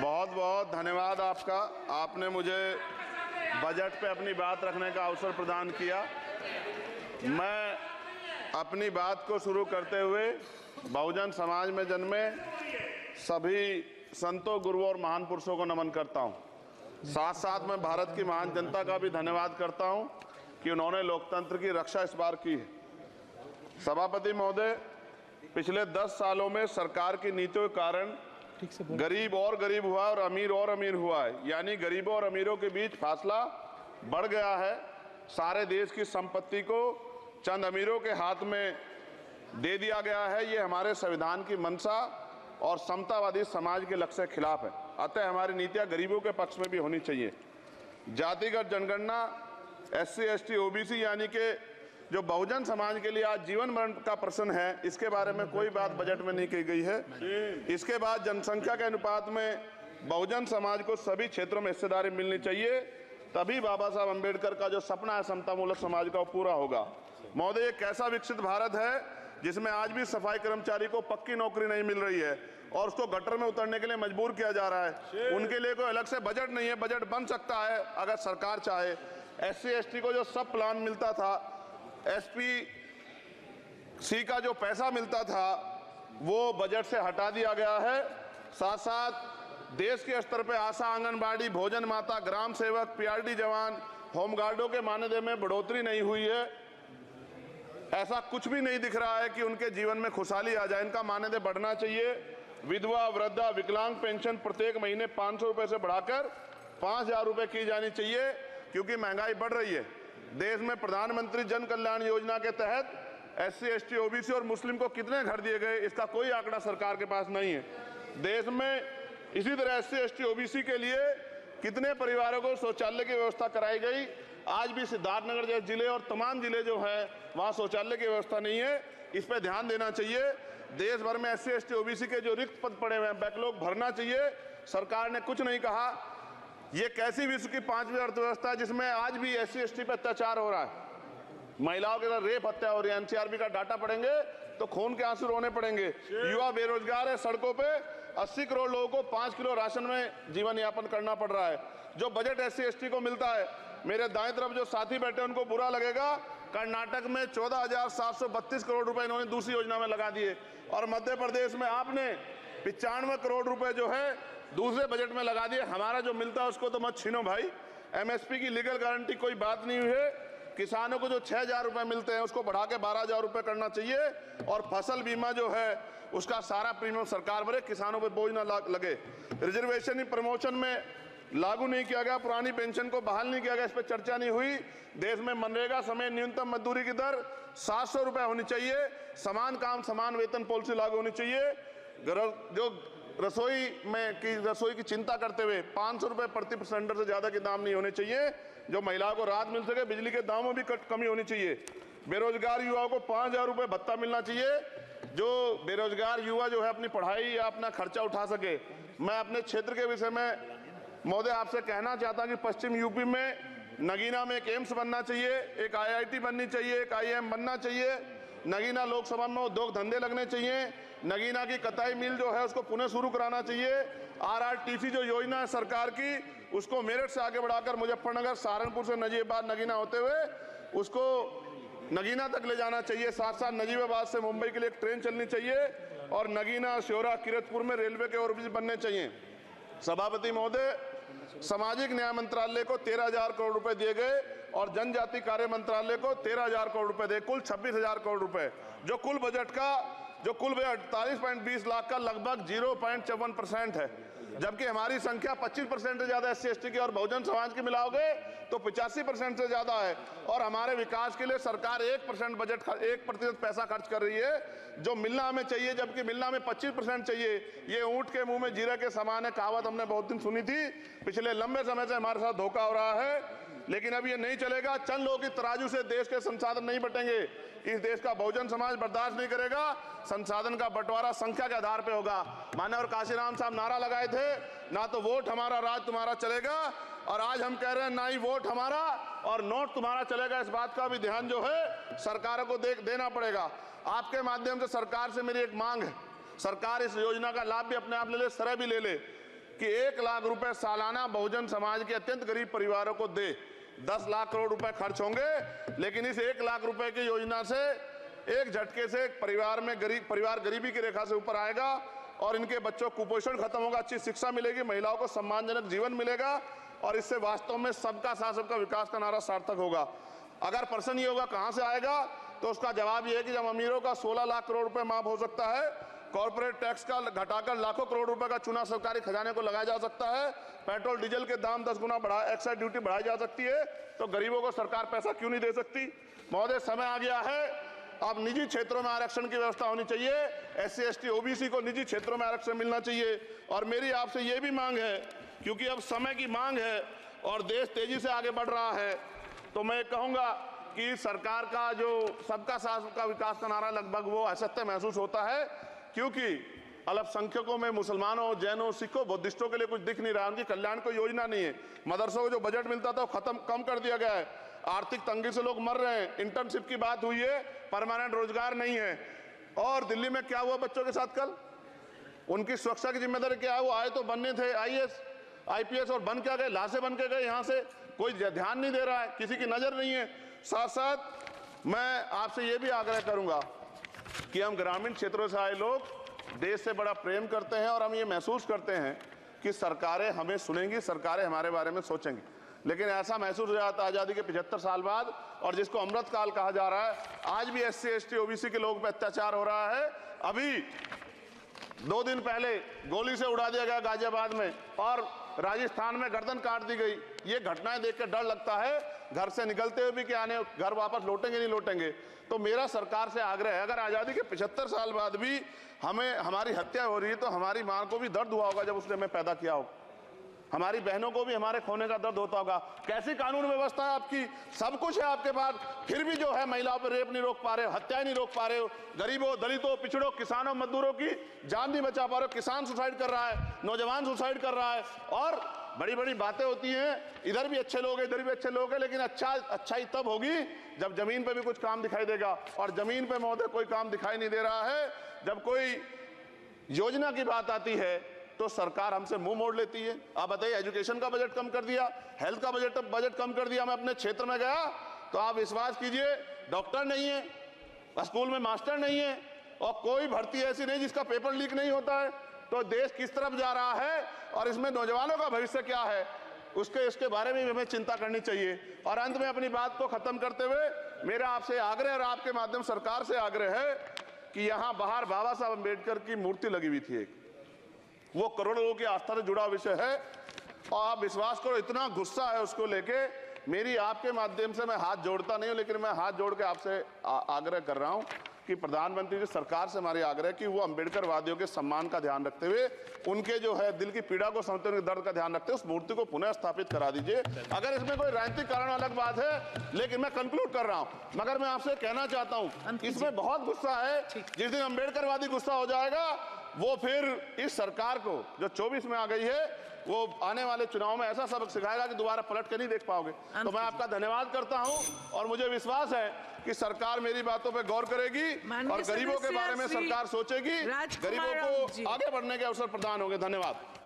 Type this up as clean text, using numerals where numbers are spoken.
बहुत बहुत धन्यवाद आपका। आपने मुझे बजट पे अपनी बात रखने का अवसर प्रदान किया। मैं अपनी बात को शुरू करते हुए बहुजन समाज में जन्मे सभी संतों, गुरुओं और महान पुरुषों को नमन करता हूं। साथ साथ मैं भारत की महान जनता का भी धन्यवाद करता हूं कि उन्होंने लोकतंत्र की रक्षा इस बार की है। सभापति महोदय, पिछले 10 सालों में सरकार की नीतियों के कारण गरीब और गरीब हुआ और अमीर हुआ है, यानी गरीबों और अमीरों के बीच फासला बढ़ गया है। सारे देश की संपत्ति को चंद अमीरों के हाथ में दे दिया गया है। ये हमारे संविधान की मंशा और समतावादी समाज के लक्ष्य के खिलाफ है। अतः हमारी नीतियां गरीबों के पक्ष में भी होनी चाहिए। जातिगत जनगणना, SC, ST, OBC यानी कि जो बहुजन समाज के लिए आज जीवन मरण का प्रश्न है, इसके बारे में कोई बात बजट में नहीं की गई है। इसके बाद जनसंख्या के अनुपात में बहुजन समाज को सभी क्षेत्रों में हिस्सेदारी मिलनी चाहिए, तभी बाबा साहब अम्बेडकर का जो सपना है समतामूलक समाज का, वो पूरा होगा। महोदय, एक ऐसा विकसित भारत है जिसमें आज भी सफाई कर्मचारी को पक्की नौकरी नहीं मिल रही है और उसको गटर में उतरने के लिए मजबूर किया जा रहा है। उनके लिए कोई अलग से बजट नहीं है। बजट बन सकता है अगर सरकार चाहे। SC, ST को जो सब प्लान मिलता था, SPC का जो पैसा मिलता था, वो बजट से हटा दिया गया है। साथ साथ देश के स्तर पे आशा, आंगनबाड़ी, भोजन माता, ग्राम सेवक, PRD जवान, होमगार्डों के मानदेय में बढ़ोतरी नहीं हुई है। ऐसा कुछ भी नहीं दिख रहा है कि उनके जीवन में खुशहाली आ जाए। इनका मानदेय बढ़ना चाहिए। विधवा, वृद्धा, विकलांग पेंशन प्रत्येक महीने 500 रुपए से बढ़ाकर 5000 रुपए की जानी चाहिए, क्योंकि महंगाई बढ़ रही है। देश में प्रधानमंत्री जन कल्याण योजना के तहत SC, ST, OBC और मुस्लिम को कितने घर दिए गए, इसका कोई आंकड़ा सरकार के पास नहीं है। देश में इसी तरह SC, ST, OBC के लिए कितने परिवारों को शौचालय की व्यवस्था कराई गई। आज भी सिद्धार्थनगर जैसे जिले और तमाम जिले जो है, वहाँ शौचालय की व्यवस्था नहीं है। इस पर ध्यान देना चाहिए। देश भर में SC, ST, OBC के जो रिक्त पद पड़े हुए हैं, बैकलॉग भरना चाहिए। सरकार ने कुछ नहीं कहा। ये कैसी विश्व की 5वीं अर्थव्यवस्था है जिसमें आज भी SC, ST पे अत्याचार हो रहा है, महिलाओं के साथ रेप हत्या हो रही है। NCRB का डाटा पढ़ेंगे तो खून के आंसू रोने पड़ेंगे। युवा बेरोजगार है, सड़कों पे 80 करोड़ लोगों को 5 किलो राशन में जीवन यापन करना पड़ रहा है। जो बजट SC, ST को मिलता है, मेरे दाएं तरफ जो साथी बैठे उनको बुरा लगेगा, कर्नाटक में 14,732 करोड़ रुपए इन्होंने दूसरी योजना में लगा दिए और मध्य प्रदेश में आपने 95 करोड़ रुपए जो है दूसरे बजट में लगा दिए। हमारा जो मिलता है उसको तो मत छीनो भाई। MSP की लीगल गारंटी कोई बात नहीं हुई है। किसानों को जो 6000 रुपए मिलते हैं उसको बढ़ा के 12000 रुपए करना चाहिए और फसल बीमा जो है उसका सारा प्रीमियम सरकार भरे, किसानों पर बोझ ना लगे। रिजर्वेशन प्रमोशन में लागू नहीं किया गया, पुरानी पेंशन को बहाल नहीं किया गया, इस पर चर्चा नहीं हुई। देश में मनरेगा समय न्यूनतम मजदूरी की दर 700 रुपए होनी चाहिए। समान काम समान वेतन पॉलिसी लागू होनी चाहिए। जो रसोई की चिंता करते हुए 500 रुपए प्रति सिलेंडर से ज्यादा के दाम नहीं होने चाहिए, जो महिलाओं को राहत मिल सके। बिजली के दामों में भी कमी होनी चाहिए। बेरोजगार युवाओं को 5000 रुपए भत्ता मिलना चाहिए, जो बेरोजगार युवा जो है अपनी पढ़ाई या अपना खर्चा उठा सके। मैं अपने क्षेत्र के विषय में महोदय आपसे कहना चाहता हूं कि पश्चिम यूपी में नगीना में एक एम्स बनना चाहिए, एक IIT बननी चाहिए, एक IIM बनना चाहिए। नगीना लोकसभा में उद्योग धंधे लगने चाहिए। नगीना की कताई मिल जो है उसको पुनः शुरू कराना चाहिए। RRTC जो योजना है सरकार की, उसको मेरठ से आगे बढ़ाकर मुजफ्फरनगर, सहारनपुर से नजीबाबाद, नगीना होते हुए उसको नगीना तक ले जाना चाहिए। साथ साथ नजीबाबाद से मुंबई के लिए एक ट्रेन चलनी चाहिए और नगीना, श्योरा, किरतपुर में रेलवे के ओवरब्रिज बनने चाहिए। सभापति महोदय, सामाजिक न्याय मंत्रालय को 13,000 करोड़ रुपए दिए गए और जनजाति कार्य मंत्रालय को 13,000 करोड़ रुपए दिए, कुल 26,000 करोड़ रुपए। जो कुल बजट 48.20 लाख का लगभग 0.54% है, जबकि हमारी संख्या 25% से ज्यादा SC, ST की और बहुजन समाज की मिलाओगे तो 85% से ज्यादा है। और हमारे विकास के लिए सरकार 1% पैसा खर्च कर रही है, जो मिलना हमें चाहिए, जबकि मिलना हमें 25% चाहिए। ये ऊंट के मुंह में जीरा के समान है, कहावत हमने बहुत दिन सुनी थी। पिछले लंबे समय से हमारे साथ धोखा हो रहा है, लेकिन अब ये नहीं चलेगा। चंद लोगों की तराजू से देश के संसाधन नहीं बटेंगे। इस देश का बहुजन समाज बर्दाश्त नहीं करेगा। संसाधन का बंटवारा संख्या के आधार पे होगा। माननीय काशीराम साहब नारा लगाए थे, ना तो वोट हमारा राज तुम्हारा चलेगा, और आज हम कह रहे हैं ना ही वोट हमारा और नोट तुम्हारा चलेगा। इस बात का भी ध्यान जो है सरकारों को देना पड़ेगा। आपके माध्यम से सरकार से मेरी एक मांग है, सरकार इस योजना का लाभ भी अपने आप ले ले, सरह भी ले ले। कि 1 लाख रुपए सालाना बहुजन समाज के अत्यंत गरीब परिवारों को दे। 10 लाख करोड़ रुपए खर्च होंगे, लेकिन इस 1 लाख रुपए की योजना से एक झटके से परिवार गरीबी की रेखा से ऊपर आएगा और इनके बच्चों को कुपोषण खत्म होगा, अच्छी शिक्षा मिलेगी, महिलाओं को सम्मानजनक जीवन मिलेगा और इससे वास्तव में सबका साथ सबका विकास का नारा सार्थक होगा। अगर प्रश्न ये होगा कहां से आएगा, तो उसका जवाब ये है कि जब अमीरों का 16 लाख करोड़ रुपए माफ हो सकता है, कॉर्पोरेट टैक्स का घटाकर लाखों करोड़ रुपए का चुना सरकारी खजाने को लगाया जा सकता है, पेट्रोल डीजल के दाम 10 गुना एक्साइज ड्यूटी बढ़ाई जा सकती है, तो गरीबों को सरकार पैसा क्यों नहीं दे सकती। महोदय, समय आ गया है, अब निजी क्षेत्रों में आरक्षण की व्यवस्था होनी चाहिए। SC ST OBC को निजी क्षेत्रों में आरक्षण मिलना चाहिए। और मेरी आपसे ये भी मांग है, क्योंकि अब समय की मांग है और देश तेजी से आगे बढ़ रहा है, तो मैं कहूंगा कि सरकार का जो सबका साथ सबका विकास का नारा लगभग वो असत्य महसूस होता है, क्योंकि अल्पसंख्यकों में मुसलमानों, जैनों, सिखों, बुद्धिस्टों के लिए कुछ दिख नहीं रहा, उनकी कल्याण कोई योजना नहीं है। मदरसों को जो बजट मिलता था वो कम कर दिया गया है, आर्थिक तंगी से लोग मर रहे हैं, इंटर्नशिप की बात हुई है, परमानेंट रोजगार नहीं है। और दिल्ली में क्या हुआ बच्चों के साथ कल, उनकी सुरक्षा की जिम्मेदारी क्या है? वो आए तो बनने थे IAS IPS और बन क्या गए, लाशें बन के गए, यहाँ से कोई ध्यान नहीं दे रहा है, किसी की नजर नहीं है। साथ साथ मैं आपसे ये भी आग्रह करूंगा कि हम ग्रामीण क्षेत्रों से आए लोग देश से बड़ा प्रेम करते हैं और हम ये महसूस करते हैं कि सरकारें हमें सुनेंगी, सरकारें हमारे बारे में सोचेंगी, लेकिन ऐसा महसूस हो जाता है आज़ादी के 75 साल बाद, और जिसको अमृत काल कहा जा रहा है, आज भी SC ST OBC के लोगों पर अत्याचार हो रहा है। अभी 2 दिन पहले गोली से उड़ा दिया गया गाजियाबाद में और राजस्थान में गर्दन काट दी गई। ये घटनाएं देख कर डर लगता है, घर से निकलते हुए भी कि आने घर वापस लौटेंगे नहीं लौटेंगे। तो मेरा सरकार से आग्रह है, अगर आज़ादी के 75 साल बाद भी हमारी हत्या हो रही है, तो हमारी मां को भी दर्द हुआ होगा जब उसने हमें पैदा किया हो, हमारी बहनों को भी हमारे खोने का दर्द होता होगा। कैसी कानून व्यवस्था है आपकी, सब कुछ है आपके पास, फिर भी जो है महिलाओं पर रेप नहीं रोक पा रहे हो, हत्याएं नहीं रोक पा रहे हो, गरीबों, दलितों, पिछड़ों, किसानों, मजदूरों की जान नहीं बचा पा रहे हो। किसान सुसाइड कर रहा है, नौजवान सुसाइड कर रहा है, और बड़ी बड़ी बातें होती हैं, इधर भी अच्छे लोग हैं, इधर भी अच्छे लोग हैं, लेकिन अच्छाई तब होगी जब जमीन पे भी कुछ काम दिखाई देगा। और जमीन पे महोदय कोई काम दिखाई नहीं दे रहा है। जब कोई योजना की बात आती है तो सरकार हमसे मुंह मोड़ लेती है। आप बताइए, एजुकेशन का बजट कम कर दिया, हेल्थ का बजट कम कर दिया। मैं अपने क्षेत्र में गया तो आप विश्वास कीजिए, डॉक्टर नहीं है, स्कूल में मास्टर नहीं है, और कोई भर्ती ऐसी नहीं जिसका पेपर लीक नहीं होता है। तो देश किस तरफ जा रहा है और इसमें नौजवानों का भविष्य क्या है, इसके बारे में हमें चिंता करनी चाहिए। और अंत में अपनी बात को खत्म करते हुए मेरा आपसे आग्रह और आपके माध्यम सरकार से आग्रह है कि यहाँ बाहर बाबा साहब अम्बेडकर की मूर्ति लगी हुई थी एक, वो करोड़ों लोगों की आस्था से जुड़ा विषय है, और आप विश्वास करो इतना गुस्सा है उसको लेके, मेरी आपके माध्यम से मैं हाथ जोड़ता नहीं हूं, लेकिन मैं हाथ जोड़ के आपसे आग्रह कर रहा हूं कि प्रधानमंत्री जी, सरकार से हमारी आग्रह कि वो अम्बेडकर वादियों के सम्मान का ध्यान रखते हुए, उनके जो है दिल की पीड़ा को समझते हुए, उनके दर्द का ध्यान रखते हुए उस मूर्ति को पुनः स्थापित करा दीजिए। अगर इसमें कोई राजनीतिक कारण अलग बात है, लेकिन मैं कंक्लूड कर रहा हूं, मगर मैं आपसे कहना चाहता हूं इसमें बहुत गुस्सा है। जिस दिन अम्बेडकरवादी गुस्सा हो जाएगा, वो फिर इस सरकार को जो 24 में आ गई है, वो आने वाले चुनाव में ऐसा सबक सिखाएगा कि दोबारा पलट के नहीं देख पाओगे। तो मैं आपका धन्यवाद करता हूं और मुझे विश्वास है कि सरकार मेरी बातों पे गौर करेगी और गरीबों के बारे में सरकार सोचेगी, गरीबों को आगे बढ़ने के अवसर प्रदान होंगे। धन्यवाद।